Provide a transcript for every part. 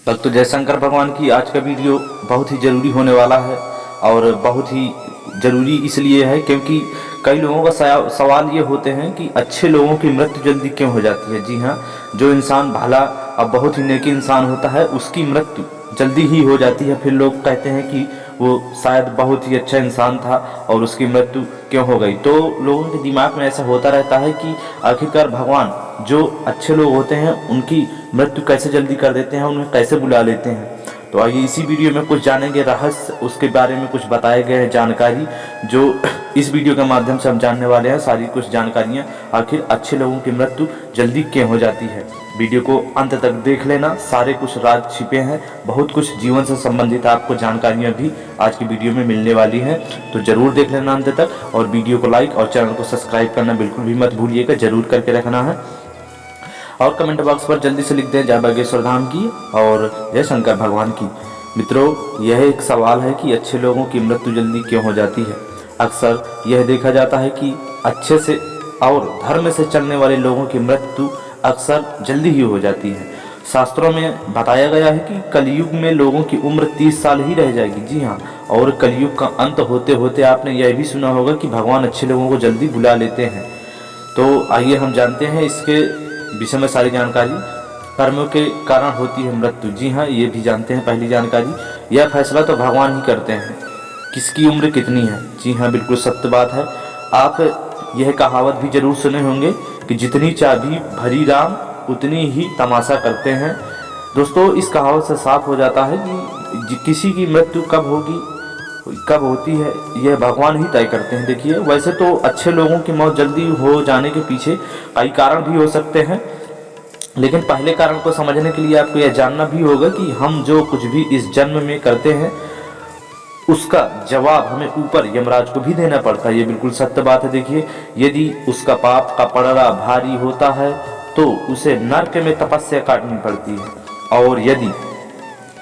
भक्त जयशंकर भगवान की आज का वीडियो बहुत ही ज़रूरी होने वाला है। और बहुत ही ज़रूरी इसलिए है क्योंकि कई लोगों का सवाल ये होते हैं कि अच्छे लोगों की मृत्यु जल्दी क्यों हो जाती है। जी हाँ, जो इंसान भला और बहुत ही नेकी इंसान होता है उसकी मृत्यु जल्दी ही हो जाती है। फिर लोग कहते हैं कि वो शायद बहुत ही अच्छा इंसान था और उसकी मृत्यु क्यों हो गई। तो लोगों के दिमाग में ऐसा होता रहता है कि आखिरकार भगवान जो अच्छे लोग होते हैं उनकी मृत्यु कैसे जल्दी कर देते हैं, उन्हें कैसे बुला लेते हैं। तो आइए इसी वीडियो में कुछ जानेंगे रहस्य, उसके बारे में कुछ बताए गए हैं जानकारी, जो इस वीडियो के माध्यम से हम जानने वाले हैं। सारी कुछ जानकारियाँ आखिर अच्छे लोगों की मृत्यु जल्दी क्यों हो जाती है। वीडियो को अंत तक देख लेना, सारे कुछ राज छिपे हैं, बहुत कुछ जीवन से संबंधित आपको जानकारियाँ भी आज की वीडियो में मिलने वाली हैं। तो ज़रूर देख लेना अंत तक और वीडियो को लाइक और चैनल को सब्सक्राइब करना बिल्कुल भी मत भूलिएगा, ज़रूर करके रखना है। और कमेंट बॉक्स पर जल्दी से लिख दें जय बागेश्वर धाम की और जय शंकर भगवान की। मित्रों, यह एक सवाल है कि अच्छे लोगों की मृत्यु जल्दी क्यों हो जाती है। अक्सर यह देखा जाता है कि अच्छे से और धर्म से चलने वाले लोगों की मृत्यु अक्सर जल्दी ही हो जाती है। शास्त्रों में बताया गया है कि कलयुग में लोगों की उम्र 30 साल ही रह जाएगी। जी हाँ, और कलयुग का अंत होते होते आपने यह भी सुना होगा कि भगवान अच्छे लोगों को जल्दी बुला लेते हैं। तो आइए हम जानते हैं इसके विषय में सारी जानकारी। कर्मों के कारण होती है मृत्यु। जी हाँ, ये भी जानते हैं। पहली जानकारी, यह फैसला तो भगवान ही करते हैं किसकी उम्र कितनी है। जी हाँ, बिल्कुल सत्य बात है। आप यह कहावत भी जरूर सुने होंगे कि जितनी चाबी भरी राम उतनी ही तमाशा करते हैं। दोस्तों, इस कहावत से साफ हो जाता है कि किसी की मृत्यु कब होगी, कब होती है, यह भगवान ही तय करते हैं। देखिए, वैसे तो अच्छे लोगों की मौत जल्दी हो जाने के पीछे कई कारण भी हो सकते हैं, लेकिन पहले कारण को समझने के लिए आपको यह जानना भी होगा कि हम जो कुछ भी इस जन्म में करते हैं उसका जवाब हमें ऊपर यमराज को भी देना पड़ता है। ये बिल्कुल सत्य बात है। देखिए, यदि उसका पाप का पलड़ा भारी होता है तो उसे नरक में तपस्या काटनी पड़ती है, और यदि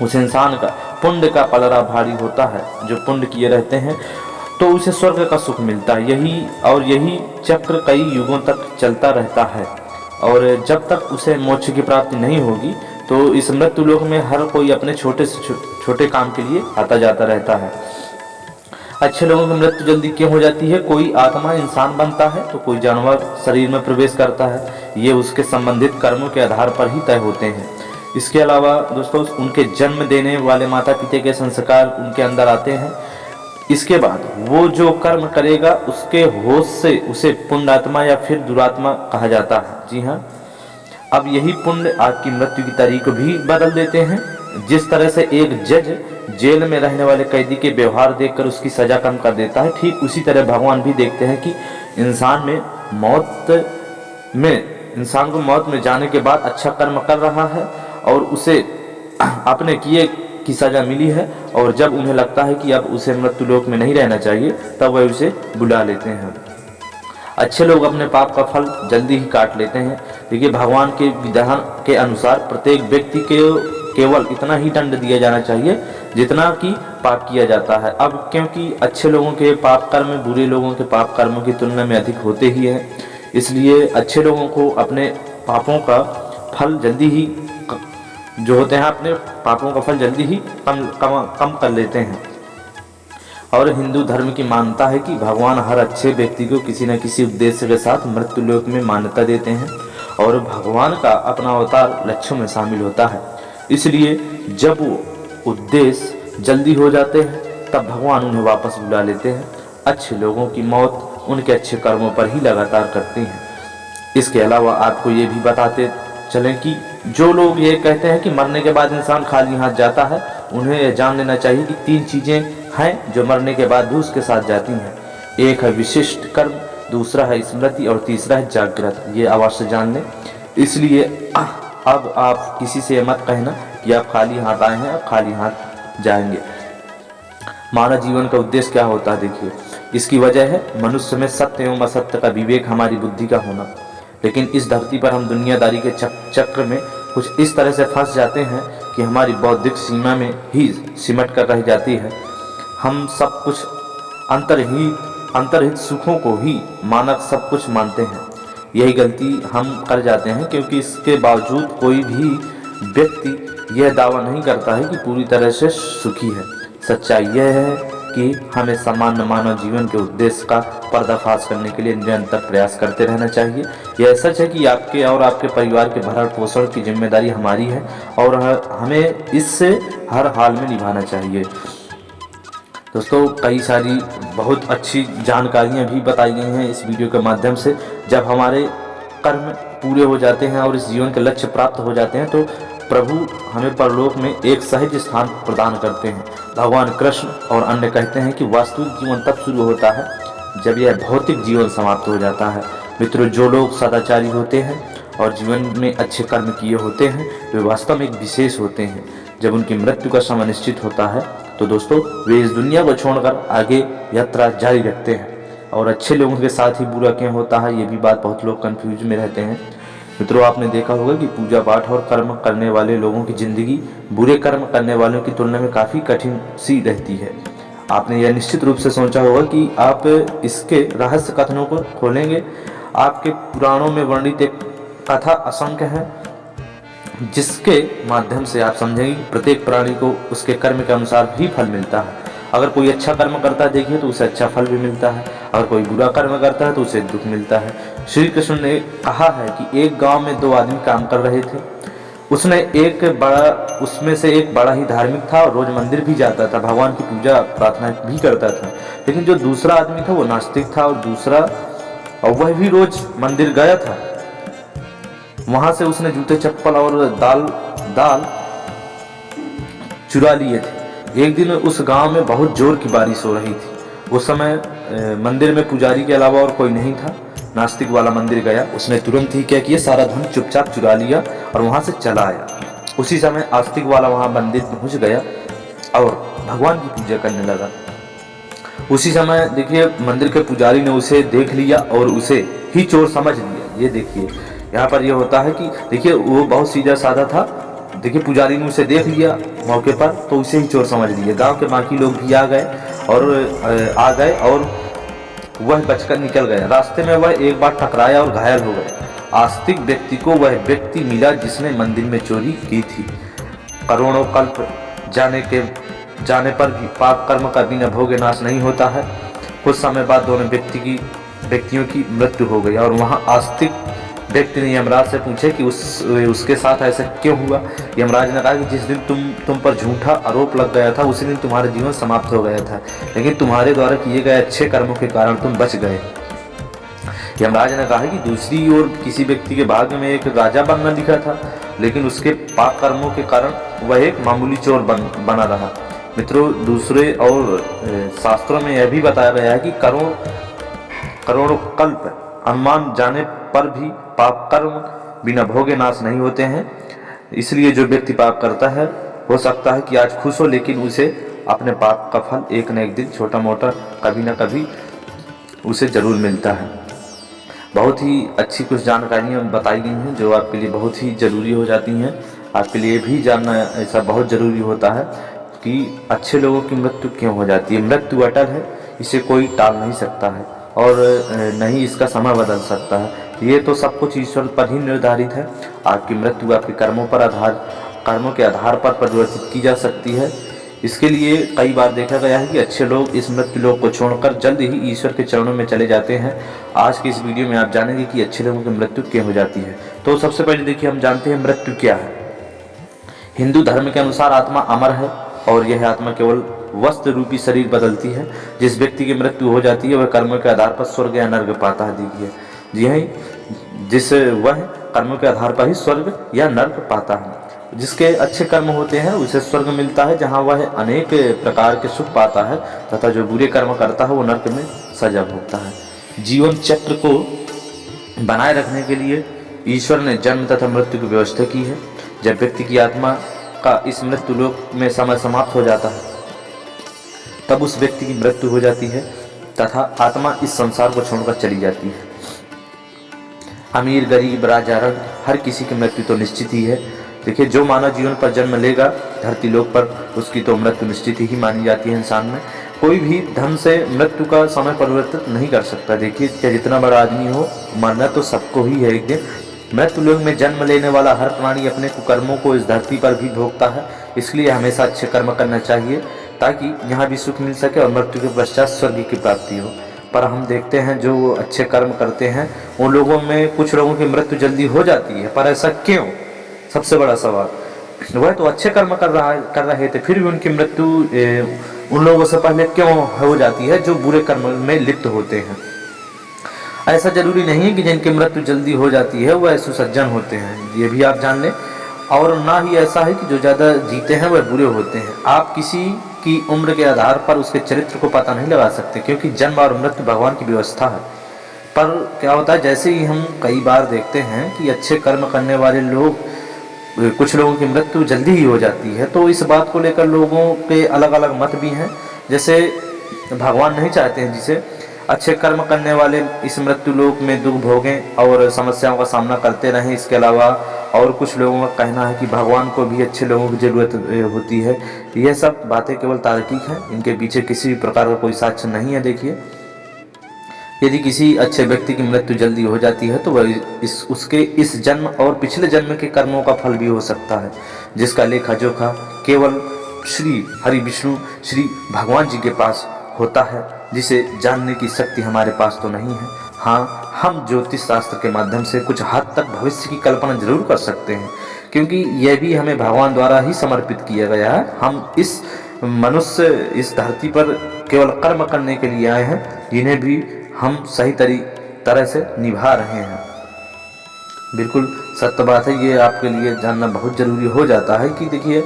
उस इंसान का पुण्य का पलड़ा भारी होता है, जो पुण्य किए रहते हैं, तो उसे स्वर्ग का सुख मिलता है। यही चक्र कई युगों तक चलता रहता है, और जब तक उसे मोक्ष की प्राप्ति नहीं होगी तो इस मृत्यु लोक में हर कोई अपने छोटे से छोटे काम के लिए आता जाता रहता है। अच्छे लोगों की मृत्यु जल्दी क्यों हो जाती है? कोई आत्मा इंसान बनता है तो कोई जानवर शरीर में प्रवेश करता है। ये उसके संबंधित कर्मों के आधार पर ही तय होते हैं। इसके अलावा दोस्तों, उनके जन्म देने वाले माता पिता के संस्कार उनके अंदर आते हैं। इसके बाद वो जो कर्म करेगा उसके होश से उसे पुण्यात्मा या फिर दुरात्मा कहा जाता है। जी हाँ, अब यही पुण्य आपकी मृत्यु की तारीख को भी बदल देते हैं। जिस तरह से एक जज जेल में रहने वाले कैदी के व्यवहार देखकर उसकी सजा कम कर देता है, ठीक उसी तरह भगवान भी देखते हैं कि इंसान को मौत में जाने के बाद अच्छा कर्म कर रहा है और उसे अपने किए की सजा मिली है, और जब उन्हें लगता है कि अब उसे मृत्यु लोक में नहीं रहना चाहिए तब वह उसे बुला लेते हैं। अच्छे लोग अपने पाप का फल जल्दी ही काट लेते हैं। देखिए, भगवान के विधान के अनुसार प्रत्येक व्यक्ति के केवल इतना ही दंड दिया जाना चाहिए जितना कि पाप किया जाता है। अब क्योंकि अच्छे लोगों के पाप कर्म बुरे लोगों के पाप कर्मों की तुलना में अधिक होते ही हैं, इसलिए अच्छे लोगों को अपने पापों का फल जल्दी ही अपने पापों का फल जल्दी ही कम कर लेते हैं। और हिंदू धर्म की मान्यता है कि भगवान हर अच्छे व्यक्ति को किसी न किसी उद्देश्य के साथ मृत्यु लोक में मान्यता देते हैं, और भगवान का अपना अवतार लक्ष्यों में शामिल होता है। इसलिए जब वो उद्देश्य जल्दी हो जाते हैं तब भगवान उन्हें वापस बुला लेते हैं। अच्छे लोगों की मौत उनके अच्छे कर्मों पर ही लगातार करती हैं। इसके अलावा आपको ये भी बताते चलें कि जो लोग ये कहते हैं कि मरने के बाद इंसान खाली हाथ जाता है, उन्हें यह जान लेना चाहिए कि 3 चीज़ें हैं जो मरने के बाद भी उसके साथ जाती हैं। एक है विशिष्ट कर्म, दूसरा है स्मृति और तीसरा है जागृत। ये अवश्य जान लें। इसलिए अब आप किसी से मत कहना कि आप खाली हाथ आए हैं, आप खाली हाथ जाएंगे। मानव जीवन का उद्देश्य क्या होता है? देखिए, इसकी वजह है मनुष्य में सत्य एवं असत्य का विवेक, हमारी बुद्धि का होना। लेकिन इस धरती पर हम दुनियादारी के चक्र में कुछ इस तरह से फंस जाते हैं कि हमारी बौद्धिक सीमा में ही सिमट कर रह जाती है। हम सब कुछ अंतर्हित सुखों को ही मानक सब कुछ मानते हैं। यही गलती हम कर जाते हैं, क्योंकि इसके बावजूद कोई भी व्यक्ति यह दावा नहीं करता है कि पूरी तरह से सुखी है। सच्चाई यह है कि हमें सामान्य मानव जीवन के उद्देश्य का पर्दाफाश करने के लिए निरंतर प्रयास करते रहना चाहिए। यह सच है कि आपके और आपके परिवार के भरण पोषण की जिम्मेदारी हमारी है और हमें इससे हर हाल में निभाना चाहिए। दोस्तों, कई सारी बहुत अच्छी जानकारियाँ भी बताई गई हैं इस वीडियो के माध्यम से। जब हमारे कर्म पूरे हो जाते हैं और इस जीवन के लक्ष्य प्राप्त हो जाते हैं तो प्रभु हमें परलोक में एक सहज स्थान प्रदान करते हैं। भगवान कृष्ण और अन्य कहते हैं कि वास्तविक जीवन तब शुरू होता है जब यह भौतिक जीवन समाप्त हो जाता है। मित्रों, जो लोग सदाचारी होते हैं और जीवन में अच्छे कर्म किए होते हैं वे वास्तव में एक विशेष होते हैं। जब उनकी मृत्यु का समय निश्चित होता है तो दोस्तों वे इस दुनिया को छोड़कर आगे यात्रा जारी रखते हैं। और अच्छे लोगों के साथ ही बुरा क्यों होता है, ये भी बात बहुत लोग कंफ्यूज में रहते हैं। मित्रों, आपने देखा होगा कि पूजा पाठ और कर्म करने वाले लोगों की ज़िंदगी बुरे कर्म करने वालों की तुलना में काफ़ी कठिन सी रहती है। आपने यह निश्चित रूप से सोचा होगा कि आप इसके रहस्य कथनों को खोलेंगे। आपके पुराणों में वर्णित एक कथा असंख्य है जिसके माध्यम से आप समझेंगे कि प्रत्येक प्राणी को उसके कर्म के अनुसार ही फल मिलता है। अगर कोई अच्छा कर्म करता है देखिए तो उसे अच्छा फल भी मिलता है, अगर कोई बुरा कर्म करता है तो उसे दुख मिलता है। श्री कृष्ण ने कहा है कि एक गांव में दो आदमी काम कर रहे थे। उसमें से एक बड़ा ही धार्मिक था और रोज मंदिर भी जाता था, भगवान की पूजा प्रार्थना भी करता था। लेकिन जो दूसरा आदमी था वो नास्तिक था और वह भी रोज मंदिर गया था। वहां से उसने जूते चप्पल और दाल चुरा लिए थे। एक दिन उस गांव में बहुत जोर की बारिश हो रही थी। उस समय मंदिर में पुजारी के अलावा और कोई नहीं था। नास्तिक वाला मंदिर गया, उसने तुरंत ही क्या किया, सारा धन चुपचाप चुरा लिया और वहां से चला आया। उसी समय आस्तिक वाला वहां मंदिर पहुंच गया और भगवान की पूजा करने लगा। उसी समय देखिए मंदिर के पुजारी ने उसे देख लिया और उसे ही चोर समझ लिया। ये देखिए यहाँ पर ये होता है कि देखिए वो बहुत सीधा साधा था। देखिए पुजारी ने उसे देख लिया मौके पर तो उसे ही चोर समझ लिया। गांव के बाकी लोग भी आ गए और वह बचकर निकल गया। रास्ते में वह एक बार टकराया और घायल हो गया। आस्तिक व्यक्ति को वह व्यक्ति मिला जिसने मंदिर में चोरी की थी। करोड़ों कल्प जाने पर भी पाप कर्म का बिना भोगे नाश नहीं होता है। कुछ समय बाद दोनों व्यक्तियों की मृत्यु हो गई और वहां आस्तिक व्यक्ति ने यमराज से पूछे कि उसके साथ ऐसा क्यों हुआ। यमराज ने कहा कि जिस दिन तुम पर झूठा आरोप लग गया था उसी दिन तुम्हारा जीवन समाप्त हो गया था, लेकिन तुम्हारे द्वारा किए गए अच्छे कर्मों के कारण तुम बच गए। यमराज ने कहा कि दूसरी ओर किसी व्यक्ति के भाग्य में एक राजा बनना लिखा था, लेकिन उसके पाप कर्मों के कारण वह एक मामूली चोर बना रहा। मित्रों, दूसरे और शास्त्रों में यह भी बताया गया है कि करोड़ों कल्प अनुमान जाने पर भी पाप कर्म बिना भोगे नाश नहीं होते हैं। इसलिए जो व्यक्ति पाप करता है हो सकता है कि आज खुश हो, लेकिन उसे अपने पाप का फल एक न एक दिन छोटा मोटा कभी न कभी उसे जरूर मिलता है। बहुत ही अच्छी कुछ जानकारियाँ बताई गई हैं जो आपके लिए बहुत ही ज़रूरी हो जाती हैं। आपके लिए भी जानना ऐसा बहुत ज़रूरी होता है कि अच्छे लोगों की मृत्यु क्यों हो जाती है। मृत्यु अटल है, इसे कोई टाल नहीं सकता है और न ही इसका समय बदल सकता है। ये तो सब कुछ ईश्वर पर ही निर्धारित है। आपकी मृत्यु आपके कर्मों के आधार पर परिवर्तित की जा सकती है। इसके लिए कई बार देखा गया है कि अच्छे लोग इस मृत्यु लोक को छोड़कर जल्द ही ईश्वर के चरणों में चले जाते हैं। आज की इस वीडियो में आप जानेंगे कि अच्छे लोगों की मृत्यु क्यों हो जाती है। तो सबसे पहले देखिए हम जानते हैं मृत्यु क्या है। हिंदू धर्म के अनुसार आत्मा अमर है और यह आत्मा केवल वस्त्र रूपी शरीर बदलती है। जिस व्यक्ति की मृत्यु हो जाती है वह कर्मों के आधार पर स्वर्ग या नर्क पाता है। देखिए जी हाँ, वह कर्मों के आधार पर ही स्वर्ग या नर्क पाता है। जिसके अच्छे कर्म होते हैं उसे स्वर्ग मिलता है जहां वह अनेक प्रकार के सुख पाता है, तथा जो बुरे कर्म करता है वो नर्क में सजा भोगता है। जीवन चक्र को बनाए रखने के लिए ईश्वर ने जन्म तथा मृत्यु की व्यवस्था की है। जब व्यक्ति की आत्मा का इस मृत्यु लोक में समय समाप्त हो जाता है तब उस व्यक्ति की मृत्यु हो जाती है तथा आत्मा इस संसार को छोड़कर चली जाती है। अमीर गरीब राजा रंग हर किसी की मृत्यु तो निश्चित ही है। देखिए जो मानव जीवन पर जन्म लेगा धरती लोक पर उसकी तो मृत्यु निश्चित ही मानी जाती है। इंसान में कोई भी धन से मृत्यु का समय परिवर्तित नहीं कर सकता। देखिए चाहे जितना बड़ा आदमी हो मरना तो सबको ही है एक दिन। मृत्यु लोक में जन्म लेने वाला हर प्राणी अपने कुकर्मों को इस धरती पर भी भोगता है, इसलिए हमेशा अच्छे कर्म करना चाहिए ताकि यहाँ भी सुख मिल सके और मृत्यु के पश्चात स्वर्ग की प्राप्ति हो। पर हम देखते हैं जो अच्छे कर्म करते हैं उन लोगों में कुछ लोगों की मृत्यु जल्दी हो जाती है, पर ऐसा क्यों? सबसे बड़ा सवाल। वह तो अच्छे कर्म कर रहे थे, फिर भी उनकी मृत्यु उन लोगों से पहले क्यों हो जाती है जो बुरे कर्म में लिप्त होते हैं। ऐसा जरूरी नहीं है कि जिनकी मृत्यु जल्दी हो जाती है वह सुसज्जन होते हैं, ये भी आप जान लें। और ना ही ऐसा है कि जो ज़्यादा जीते हैं वह बुरे होते हैं। आप किसी की उम्र के आधार पर उसके चरित्र को पता नहीं लगा सकते, क्योंकि जन्म और मृत्यु भगवान की व्यवस्था है। पर क्या होता है, जैसे ही हम कई बार देखते हैं कि अच्छे कर्म करने वाले लोग, कुछ लोगों की मृत्यु जल्दी ही हो जाती है, तो इस बात को लेकर लोगों के अलग अलग मत भी हैं। जैसे भगवान नहीं चाहते हैं जिसे अच्छे कर्म करने वाले इस मृत्यु लोक में दुख भोगें और समस्याओं का सामना करते रहें। इसके अलावा और कुछ लोगों का कहना है कि भगवान को भी अच्छे लोगों की ज़रूरत होती है। यह सब बातें केवल तार्किक हैं, इनके पीछे किसी भी प्रकार का कोई साक्ष्य नहीं है। देखिए, यदि किसी अच्छे व्यक्ति की मृत्यु जल्दी हो जाती है तो वह उसके इस जन्म और पिछले जन्म के कर्मों का फल भी हो सकता है, जिसका लेखा जोखा केवल श्री हरि विष्णु श्री भगवान जी के पास होता है, जिसे जानने की शक्ति हमारे पास तो नहीं है। हाँ, हम ज्योतिष शास्त्र के माध्यम से कुछ हद तक भविष्य की कल्पना जरूर कर सकते हैं, क्योंकि यह भी हमें भगवान द्वारा ही समर्पित किया गया है। हम इस मनुष्य इस धरती पर केवल कर्म करने के लिए आए हैं, जिन्हें भी हम सही तरह से निभा रहे हैं। बिल्कुल सत्य बात है, ये आपके लिए जानना बहुत ज़रूरी हो जाता है कि देखिए,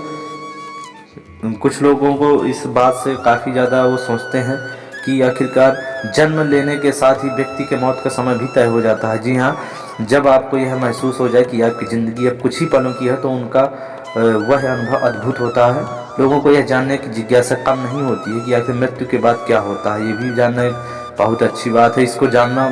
कुछ लोगों को इस बात से काफ़ी ज़्यादा वो सोचते हैं कि आखिरकार जन्म लेने के साथ ही व्यक्ति के मौत का समय भी तय हो जाता है। जी हाँ, जब आपको यह महसूस हो जाए कि आपकी ज़िंदगी अब कुछ ही पलों की है तो उनका वह अनुभव अद्भुत होता है। लोगों को यह जानने की जिज्ञासा कम नहीं होती है कि आखिर मृत्यु के बाद क्या होता है। ये भी जानना बहुत अच्छी बात है, इसको जानना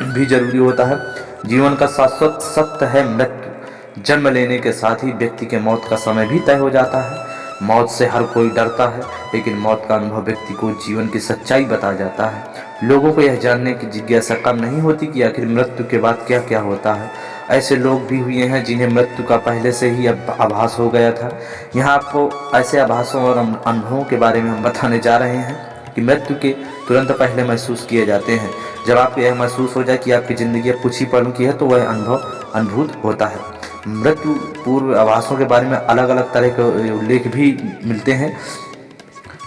भी जरूरी होता है। जीवन का शाश्वत सत्य है मृत्यु। जन्म लेने के साथ ही व्यक्ति के मौत का समय भी तय हो जाता है। मौत से हर कोई डरता है, लेकिन मौत का अनुभव व्यक्ति को जीवन की सच्चाई बता जाता है। लोगों को यह जानने की जिज्ञासा कम नहीं होती कि आखिर मृत्यु के बाद क्या क्या होता है। ऐसे लोग भी हुए हैं जिन्हें मृत्यु का पहले से ही आभास हो गया था। यहाँ आपको ऐसे आभासों और अनुभवों के बारे में हम बताने जा रहे हैं कि मृत्यु के तुरंत पहले महसूस किए जाते हैं। जब आपको यह महसूस हो जाए कि आपकी ज़िंदगी अब कुछ ही पलों की है तो वह अनुभव अनुभूत होता है। मृत्यु पूर्व आभासों के बारे में अलग अलग तरह के उल्लेख भी मिलते हैं।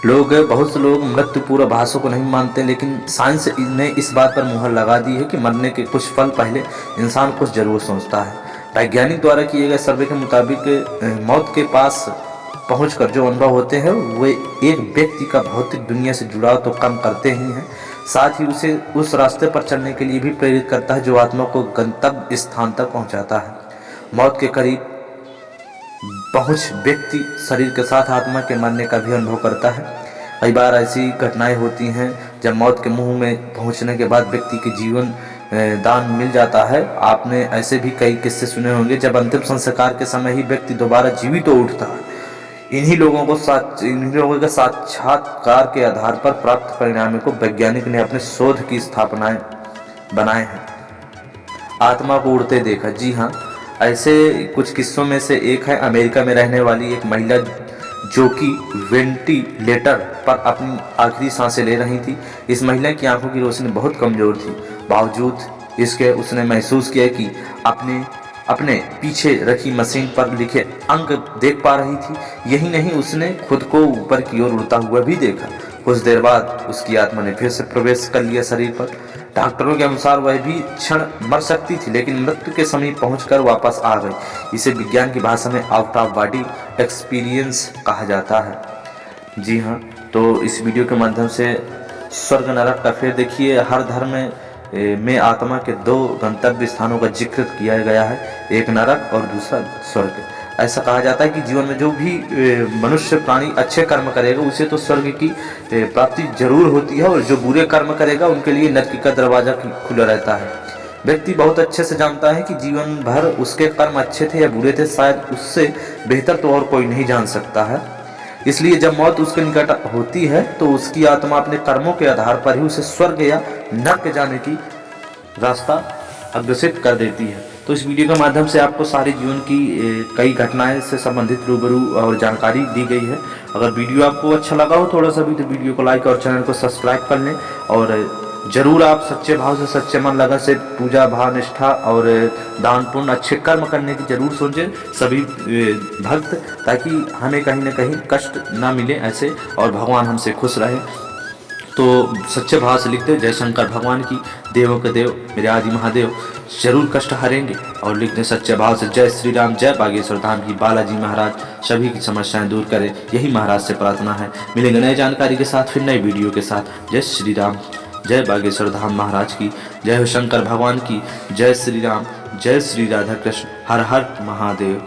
बहुत से लोग मृत्यु पूर्व आभासों को नहीं मानते, लेकिन साइंस ने इस बात पर मुहर लगा दी है कि मरने के कुछ पल पहले इंसान कुछ जरूर सोचता है। वैज्ञानिक द्वारा किए गए सर्वे के मुताबिक मौत के पास पहुंचकर जो अनुभव होते हैं वे एक व्यक्ति का भौतिक दुनिया से जुड़ाव तो कम करते ही हैं, साथ ही उसे उस रास्ते पर चलने के लिए भी प्रेरित करता है जो आत्मा को गंतव्य स्थान तक पहुंचाता है। मौत के करीब पहुंच व्यक्ति शरीर के साथ आत्मा के मरने का भी अनुभव करता है। कई बार ऐसी घटनाएं होती हैं जब मौत के मुंह में पहुंचने के बाद व्यक्ति के जीवन दान मिल जाता है। आपने ऐसे भी कई किस्से सुने होंगे जब अंतिम संस्कार के समय ही व्यक्ति दोबारा जीवित हो उठता है। इन्हीं लोगों के साक्षात्कार के आधार पर प्राप्त परिणामों को वैज्ञानिक ने अपने शोध की स्थापनाएं बनाए हैं। आत्मा को उड़ते देखा। जी हाँ, ऐसे कुछ किस्सों में से एक है अमेरिका में रहने वाली एक महिला जो कि वेंटिलेटर पर अपनी आखिरी सांसें ले रही थी। इस महिला की आंखों की रोशनी बहुत कमजोर थी, बावजूद इसके उसने महसूस किया कि अपने पीछे रखी मशीन पर लिखे अंक देख पा रही थी। यही नहीं, उसने खुद को ऊपर की ओर उड़ता हुआ भी देखा। कुछ देर बाद उसकी आत्मा ने फिर से प्रवेश कर लिया शरीर पर। डॉक्टरों के अनुसार वह भी क्षण मर सकती थी, लेकिन मृत्यु के समीप पहुंचकर वापस आ गई। इसे विज्ञान की भाषा में आउट ऑफ बॉडी एक्सपीरियंस कहा जाता है। जी हाँ, तो इस वीडियो के माध्यम से स्वर्ग नरक का फिर देखिए, हर धर्म में आत्मा के दो गंतव्य स्थानों का जिक्र किया गया है, एक नरक और दूसरा स्वर्ग। ऐसा कहा जाता है कि जीवन में जो भी मनुष्य प्राणी अच्छे कर्म करेगा उसे तो स्वर्ग की प्राप्ति जरूर होती है, और जो बुरे कर्म करेगा उनके लिए नरक का दरवाजा खुला रहता है। व्यक्ति बहुत अच्छे से जानता है कि जीवन भर उसके कर्म अच्छे थे या बुरे थे, शायद उससे बेहतर तो और कोई नहीं जान सकता है। इसलिए जब मौत उसके निकट होती है तो उसकी आत्मा अपने कर्मों के आधार पर ही उसे स्वर्ग या नरक जाने की रास्ता अग्रसित कर देती है। तो इस वीडियो के माध्यम से आपको सारे जीवन की कई घटनाएं से संबंधित रूबरू और जानकारी दी गई है। अगर वीडियो आपको अच्छा लगा हो थोड़ा सा भी तो वीडियो को लाइक और चैनल को सब्सक्राइब कर लें, और जरूर आप सच्चे भाव से सच्चे मन लगन से पूजा भाव निष्ठा और दान पुण्य अच्छे कर्म करने की जरूर सोचें सभी भक्त, ताकि हमें कहीं ना कहीं कष्ट ना मिले ऐसे, और भगवान हमसे खुश रहे। तो सच्चे भाव से लिखते जय शंकर भगवान की, देवों के देव मेरे आदि महादेव जरूर कष्ट हरेंगे। और लिखते सच्चे भाव से जय श्री राम, जय बागेश्वर धाम की बालाजी महाराज सभी की समस्याएं दूर करें, यही महाराज से प्रार्थना है। मिलेंगे नई जानकारी के साथ फिर नई वीडियो के साथ। जय श्री राम, जय बागेश्वर धाम महाराज की, जय हो शंकर भगवान की, जय श्री राम, जय श्री राधा कृष्ण, हर हर महादेव।